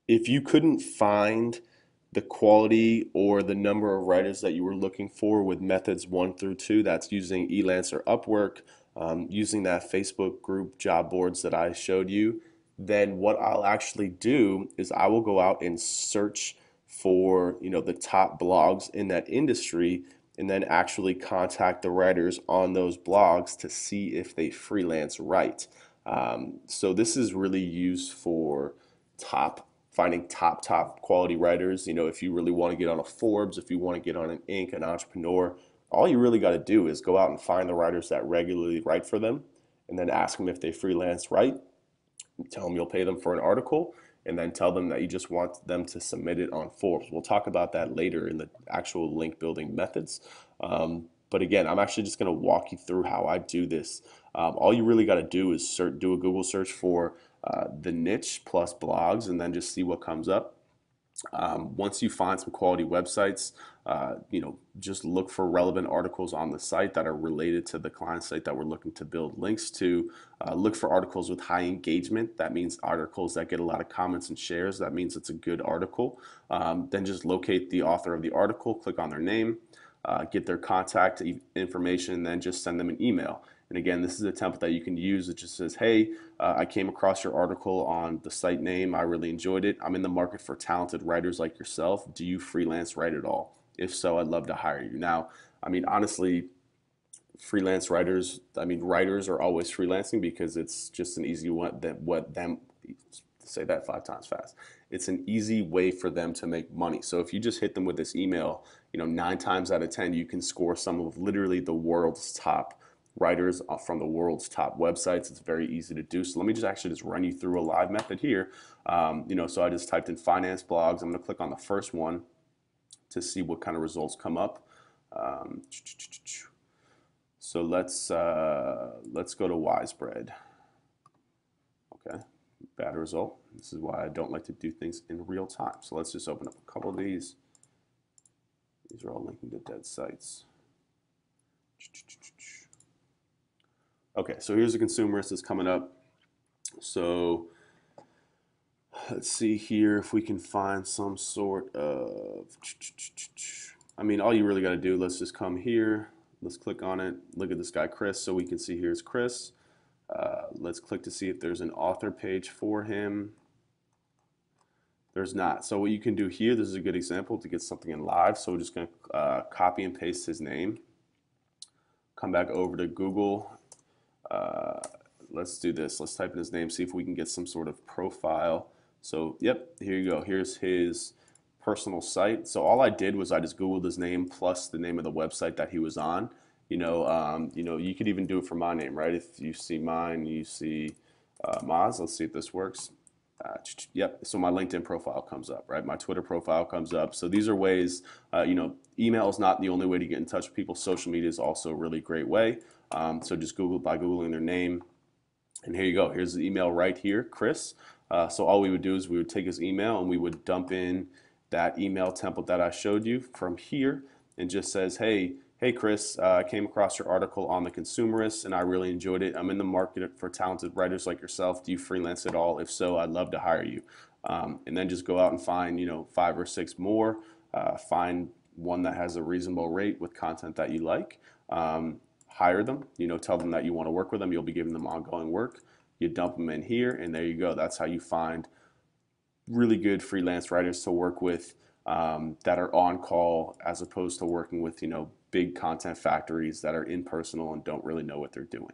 If you couldn't find the quality or the number of writers that you were looking for with methods 1 through 2, that's using Elance or Upwork, using that Facebook group job boards that I showed you, then what I'll actually do is I will go out and search for, the top blogs in that industry and then actually contact the writers on those blogs to see if they freelance write. So this is really used for top finding top quality writers. If you really want to get on a Forbes, if you want to get on an Inc, an Entrepreneur, all you really got to do is go out and find the writers that regularly write for them, and then ask them if they freelance write. Tell them you'll pay them for an article, and then tell them that you just want them to submit it on Forbes. We'll talk about that later in the actual link building methods. But again, I'm actually just going to walk you through how I do this. All you really got to do is do a Google search for the niche plus blogs, and then just see what comes up. Once you find some quality websites, just look for relevant articles on the site that are related to the client site that we're looking to build links to. Look for articles with high engagement. That means articles that get a lot of comments and shares. That means it's a good article. Then just locate the author of the article, click on their name, get their contact information, and then just send them an email. And again, this is a template that you can use. It just says, hey, I came across your article on the site name. I really enjoyed it. I'm in the market for talented writers like yourself. Do you freelance write at all? If so, I'd love to hire you. Now, honestly, freelance writers, writers are always freelancing because it's just an easy one that what them say that 5 times fast. It's an easy way for them to make money. So if you just hit them with this email, 9 times out of 10, you can score some of literally the world's top writers from the world's top websites. It's very easy to do. So let me just run you through a live method here. So I just typed in finance blogs. I'm going to click on the first one to see what kind of results come up. Um, so let's go to Wisebread. Okay, bad result. This is why I don't like to do things in real time. So let's just open up a couple of these. These are all linking to dead sites. Okay, so here's a consumerist that's coming up. So let's see here if we can find some sort of, all you really got to do, let's just come here. Let's click on it. Look at this guy, Chris. So we can see here's Chris. Let's click to see if there's an author page for him. There's not. So what you can do here, this is a good example to get something in live. So we're just going to copy and paste his name. Come back over to Google. Let's do this. Let's type in his name, see if we can get some sort of profile. So, yep, here you go. Here's his personal site. So all I did was I just Googled his name plus the name of the website that he was on. You could even do it for my name, right? If you see mine, you see Maz. Let's see if this works. Yep. So my LinkedIn profile comes up, right? My Twitter profile comes up. So these are ways. Email is not the only way to get in touch with people. Social media is also a really great way. So just Google by Googling their name, and here you go. Here's the email right here, Chris. So all we would do is we would take his email and we would dump in that email template that I showed you from here, and just says, hey Chris, I came across your article on the Consumerist and I really enjoyed it. I'm in the market for talented writers like yourself. Do you freelance at all? If so, I'd love to hire you. And then just go out and find 5 or 6 more. Find one that has a reasonable rate with content that you like. Hire them, tell them that you want to work with them. You'll be giving them ongoing work. You dump them in here, and there you go. That's how you find really good freelance writers to work with, that are on call, as opposed to working with big content factories that are impersonal and don't really know what they're doing.